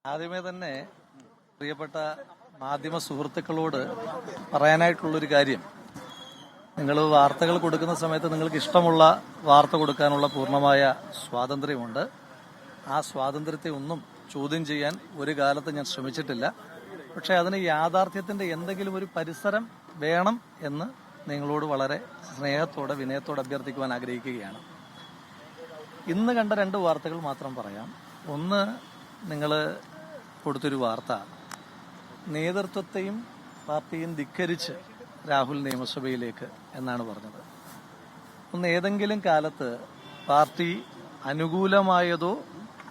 ആദ്യമേ തന്നെ പ്രിയപ്പെട്ട മാധ്യമ സുഹൃത്തുക്കളോട് പറയാനായിട്ടുള്ളൊരു കാര്യം, നിങ്ങൾ വാർത്തകൾ കൊടുക്കുന്ന സമയത്ത് നിങ്ങൾക്ക് ഇഷ്ടമുള്ള വാർത്ത കൊടുക്കാനുള്ള പൂർണ്ണമായ സ്വാതന്ത്ര്യമുണ്ട്. ആ സ്വാതന്ത്ര്യത്തെ ഒന്നും ചോദ്യം ചെയ്യാൻ ഒരു കാലത്ത് ഞാൻ ശ്രമിച്ചിട്ടില്ല. പക്ഷെ അതിന് യാഥാർത്ഥ്യത്തിന്റെ എന്തെങ്കിലും ഒരു പരിസരം വേണം എന്ന് നിങ്ങളോട് വളരെ സ്നേഹത്തോടെ വിനയത്തോടെ അഭ്യർത്ഥിക്കുവാൻ ആഗ്രഹിക്കുകയാണ്. ഇന്ന് കണ്ട 2 വാർത്തകൾ മാത്രം പറയാം. ഒന്ന്, നിങ്ങൾ കൊടുത്തൊരു വാർത്ത നേതൃത്വത്തെയും പാർട്ടിയും ധിക്കരിച്ച് രാഹുൽ നിയമസഭയിലേക്ക് എന്നാണ് പറഞ്ഞത്. ഒന്ന്, ഏതെങ്കിലും കാലത്ത് പാർട്ടി അനുകൂലമായതോ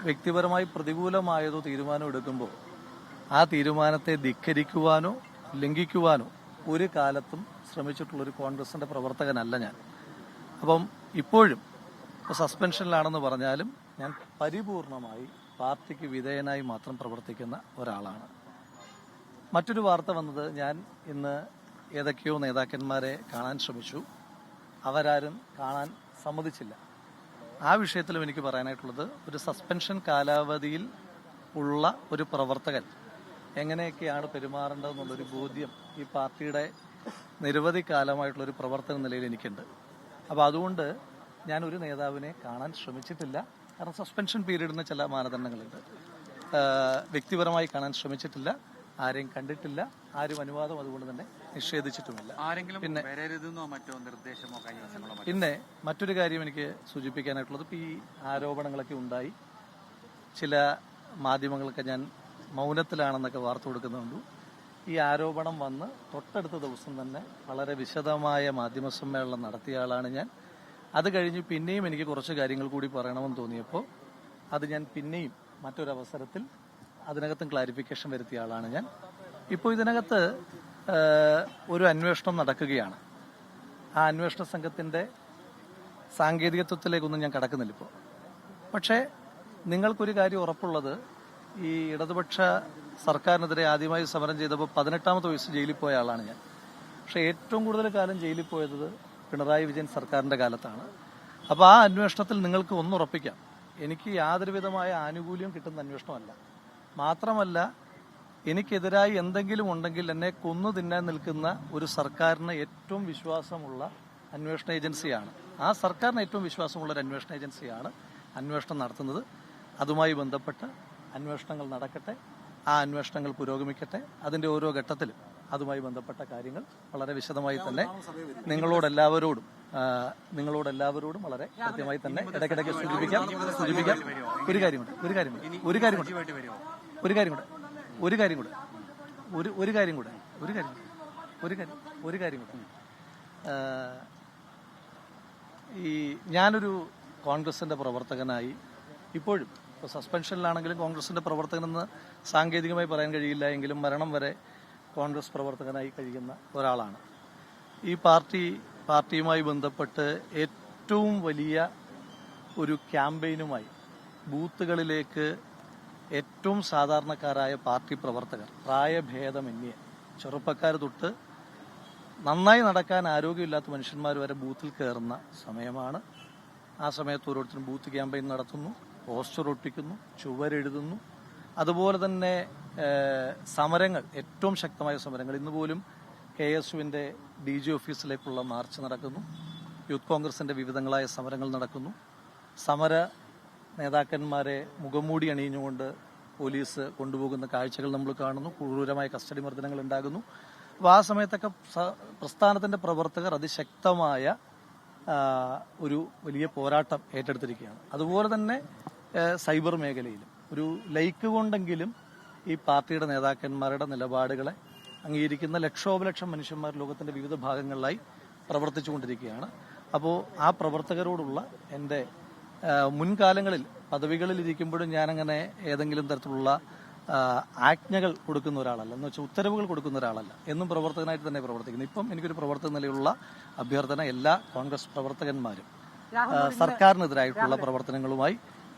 വ്യക്തിപരമായി പ്രതികൂലമായതോ തീരുമാനം എടുക്കുമ്പോൾ ആ തീരുമാനത്തെ ധിക്കരിക്കുവാനോ ലംഘിക്കുവാനോ ഒരു കാലത്തും ശ്രമിച്ചിട്ടുള്ളൊരു കോൺഗ്രസിന്റെ പ്രവർത്തകനല്ല ഞാൻ. അപ്പം ഇപ്പോഴും സസ്പെൻഷനിലാണെന്ന് പറഞ്ഞാലും ഞാൻ പരിപൂർണമായി പാർട്ടിക്ക് വിധേയനായി മാത്രം പ്രവർത്തിക്കുന്ന ഒരാളാണ്. മറ്റൊരു വാർത്ത വന്നത്, ഞാൻ ഇന്ന് ഏതൊക്കെയോ നേതാക്കന്മാരെ കാണാൻ ശ്രമിച്ചു, അവരാരും കാണാൻ സമ്മതിച്ചില്ല. ആ വിഷയത്തിലും എനിക്ക് പറയാനായിട്ടുള്ളത്, ഒരു സസ്പെൻഷൻ കാലാവധിയിൽ ഉള്ള ഒരു പ്രവർത്തകൻ എങ്ങനെയൊക്കെയാണ് പെരുമാറേണ്ടതെന്നുള്ളൊരു ബോധ്യം ഈ പാർട്ടിയുടെ നിരവധി കാലമായിട്ടുള്ളൊരു പ്രവർത്തന നിലയിൽ എനിക്കുണ്ട്. അപ്പോൾ അതുകൊണ്ട് ഞാൻ ഒരു നേതാവിനെ കാണാൻ ശ്രമിച്ചിട്ടില്ല. കാരണം സസ്പെൻഷൻ പീരീഡിന് ചില മാനദണ്ഡങ്ങളുണ്ട്. വ്യക്തിപരമായി കാണാൻ ശ്രമിച്ചിട്ടില്ല, ആരെയും കണ്ടിട്ടില്ല, ആരും അനുവാദം അതുകൊണ്ട് തന്നെ നിഷേധിച്ചിട്ടുമില്ല. പിന്നെ മറ്റൊരു കാര്യം എനിക്ക് സൂചിപ്പിക്കാനായിട്ടുള്ളത്, ഈ ആരോപണങ്ങളൊക്കെ ഉണ്ടായി, ചില മാധ്യമങ്ങളൊക്കെ ഞാൻ മൗനത്തിലാണെന്നൊക്കെ വാർത്ത കൊടുക്കുന്നുണ്ട്. ഈ ആരോപണം വന്ന് തൊട്ടടുത്ത ദിവസം തന്നെ വളരെ വിശദമായ മാധ്യമ സമ്മേളനം നടത്തിയ ആളാണ് ഞാൻ. അത് കഴിഞ്ഞ് പിന്നെയും എനിക്ക് കുറച്ച് കാര്യങ്ങൾ കൂടി പറയണമെന്ന് തോന്നിയപ്പോൾ അത് ഞാൻ പിന്നെയും മറ്റൊരവസരത്തിൽ അതിനകത്തും ക്ലാരിഫിക്കേഷൻ വരുത്തിയ ആളാണ് ഞാൻ. ഇപ്പോൾ ഇതിനകത്ത് ഒരു അന്വേഷണം നടക്കുകയാണ്. ആ അന്വേഷണ സംഘത്തിന്റെ സാങ്കേതികത്വത്തിലേക്കൊന്നും ഞാൻ കടക്കുന്നില്ല ഇപ്പോൾ. പക്ഷേ നിങ്ങൾക്കൊരു കാര്യം ഉറപ്പുള്ളത്, ഈ ഇടതുപക്ഷ സർക്കാരിനെതിരെ ആദ്യമായി സമരം ചെയ്തപ്പോൾ 18ാമത്തെ വയസ്സ് ജയിലിൽ പോയ ആളാണ് ഞാൻ. പക്ഷെ ഏറ്റവും കൂടുതൽ കാലം ജയിലിൽ പോയത് പിണറായി വിജയൻ സർക്കാരിന്റെ കാലത്താണ്. അപ്പോൾ ആ അന്വേഷണത്തിൽ നിങ്ങൾക്ക് ഒന്നുറപ്പിക്കാം, എനിക്ക് യാതൊരു വിധമായ ആനുകൂല്യം കിട്ടുന്ന അന്വേഷണമല്ല. മാത്രമല്ല, എനിക്കെതിരായി എന്തെങ്കിലും ഉണ്ടെങ്കിൽ എന്നെ കൊന്നു തിന്നാൻ നിൽക്കുന്ന ഒരു സർക്കാരിന് ഏറ്റവും വിശ്വാസമുള്ള അന്വേഷണ ഏജൻസിയാണ്. ആ സർക്കാരിന് ഏറ്റവും വിശ്വാസമുള്ള ഒരു അന്വേഷണ ഏജൻസിയാണ് അന്വേഷണം നടത്തുന്നത്. അതുമായി ബന്ധപ്പെട്ട് അന്വേഷണങ്ങൾ നടക്കട്ടെ, ആ അന്വേഷണങ്ങൾ പുരോഗമിക്കട്ടെ. അതിന്റെ ഓരോ ഘട്ടത്തിലും അതുമായി ബന്ധപ്പെട്ട കാര്യങ്ങൾ വളരെ വിശദമായി തന്നെ നിങ്ങളോടെല്ലാവരോടും വളരെ കൃത്യമായി തന്നെ ഇടയ്ക്കിടയ്ക്ക് സൂചിപ്പിക്കാം. ഒരു കാര്യം കൂടെ ഈ ഞാനൊരു കോൺഗ്രസിന്റെ പ്രവർത്തകനായി ഇപ്പോഴും സസ്പെൻഷനിലാണെങ്കിലും കോൺഗ്രസിന്റെ പ്രവർത്തകനെന്ന് സാങ്കേതികമായി പറയാൻ കഴിയില്ല എങ്കിലും മരണം വരെ കോൺഗ്രസ് പ്രവർത്തകനായി കഴിയുന്ന ഒരാളാണ്. ഈ പാർട്ടിയുമായി ബന്ധപ്പെട്ട് ഏറ്റവും വലിയ ഒരു ക്യാമ്പയിനുമായി ബൂത്തുകളിലേക്ക് ഏറ്റവും സാധാരണക്കാരായ പാർട്ടി പ്രവർത്തകർ, പ്രായഭേദമന്യേ ചെറുപ്പക്കാർ തൊട്ട് നന്നായി നടക്കാൻ ആരോഗ്യമില്ലാത്ത മനുഷ്യന്മാർ വരെ ബൂത്തിൽ കയറുന്ന സമയമാണ്. ആ സമയത്ത് ഓരോരുത്തരും ബൂത്ത് ക്യാമ്പയിൻ നടത്തുന്നു, പോസ്റ്റർ ഒട്ടിക്കുന്നു, ചുവരെഴുതുന്നു. അതുപോലെ തന്നെ സമരങ്ങൾ, ഏറ്റവും ശക്തമായ സമരങ്ങൾ. ഇന്ന് പോലും KSUവിന്റെ DG ഓഫീസിലേക്കുള്ള മാർച്ച് നടക്കുന്നു. യൂത്ത് കോൺഗ്രസിന്റെ വിവിധങ്ങളായ സമരങ്ങൾ നടക്കുന്നു. സമര നേതാക്കന്മാരെ മുഖംമൂടി അണിഞ്ഞുകൊണ്ട് പോലീസ് കൊണ്ടുപോകുന്ന കാഴ്ചകൾ നമ്മൾ കാണുന്നു. ക്രൂരമായ കസ്റ്റഡി മർദ്ദനങ്ങൾ ഉണ്ടാകുന്നു. അപ്പോൾ ആ സമയത്തൊക്കെ പ്രസ്ഥാനത്തിന്റെ പ്രവർത്തകർ അതിശക്തമായ ഒരു വലിയ പോരാട്ടം ഏറ്റെടുത്തിരിക്കുകയാണ്. അതുപോലെ തന്നെ സൈബർ മേഖലയിലും ഒരു ലൈക്ക് കൊണ്ടെങ്കിലും ഈ പാർട്ടിയുടെ നേതാക്കന്മാരുടെ നിലപാടുകളെ അംഗീകരിക്കുന്ന ലക്ഷോപലക്ഷം മനുഷ്യന്മാർ ലോകത്തിന്റെ വിവിധ ഭാഗങ്ങളിലായി പ്രവർത്തിച്ചുകൊണ്ടിരിക്കുകയാണ്. അപ്പോൾ ആ പ്രവർത്തകരോടുള്ള എൻ്റെ മുൻകാലങ്ങളിൽ പദവികളിൽ ഇരിക്കുമ്പോഴും ഞാനങ്ങനെ ഏതെങ്കിലും തരത്തിലുള്ള ആജ്ഞകൾ കൊടുക്കുന്ന ഒരാളല്ല, എന്ന് വെച്ചാൽ ഉത്തരവുകൾ കൊടുക്കുന്ന ഒരാളല്ല. എന്നും പ്രവർത്തകനായിട്ട് തന്നെ പ്രവർത്തിക്കുന്നു. ഇപ്പം എനിക്കൊരു പ്രവർത്തക നിലയിലുള്ള അഭ്യർത്ഥന, എല്ലാ കോൺഗ്രസ് പ്രവർത്തകന്മാരും സർക്കാരിനെതിരായിട്ടുള്ള പ്രവർത്തനങ്ങളുമായി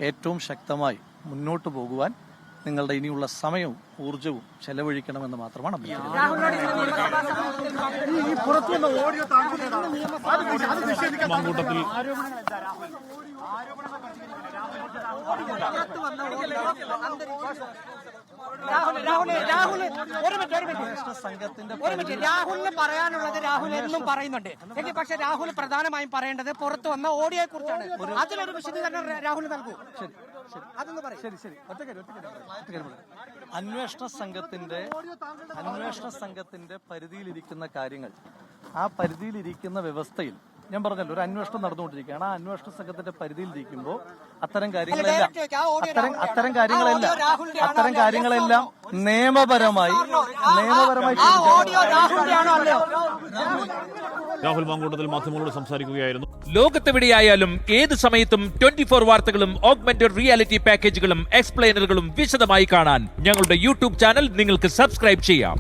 ഏറ്റവും ശക്തമായി മുന്നോട്ട് പോകുവാൻ നിങ്ങളുടെ ഇനിയുള്ള സമയവും ഊർജവും ചെലവഴിക്കണമെന്ന് മാത്രമാണ് അഭ്യർത്ഥിക്കുന്നത്. രാഹുലിന് പറയാനുള്ളത് രാഹുൽ എന്നും പറയുന്നുണ്ട് എങ്കിൽ പക്ഷെ രാഹുൽ പ്രധാനമായും പറയേണ്ടത് പുറത്തു വന്ന ഓഡിയോയെ കുറിച്ചാണ്. അതിലൊരു വിശദീകരണം രാഹുൽ നൽകൂ. അതൊന്ന് പറയും. അന്വേഷണ സംഘത്തിന്റെ പരിധിയിലിരിക്കുന്ന കാര്യങ്ങൾ, ആ പരിധിയിലിരിക്കുന്ന വ്യവസ്ഥയിൽ ഞാൻ പറഞ്ഞല്ലോ ഒരു അന്വേഷണം നടന്നുകൊണ്ടിരിക്കുകയാണ്. ആ അന്വേഷണ സംഘത്തിന്റെ പരിധിയിലിരിക്കുമ്പോൾ അത്തരം കാര്യങ്ങളെല്ലാം നിയമപരമായി രാഹുൽ മാങ്കൂട്ടത്തിൽ മാധ്യമങ്ങളോട് സംസാരിക്കുകയായിരുന്നു. ലോകത്തെവിടെയായാലും ഏത് സമയത്തും 24 വാർത്തകളും ഓഗ്മെന്റഡ് റിയാലിറ്റി പാക്കേജുകളും എക്സ്പ്ലെയിനറുകളും വിശദമായി കാണാൻ ഞങ്ങളുടെ യൂട്യൂബ് ചാനൽ നിങ്ങൾക്ക് സബ്സ്ക്രൈബ് ചെയ്യാം.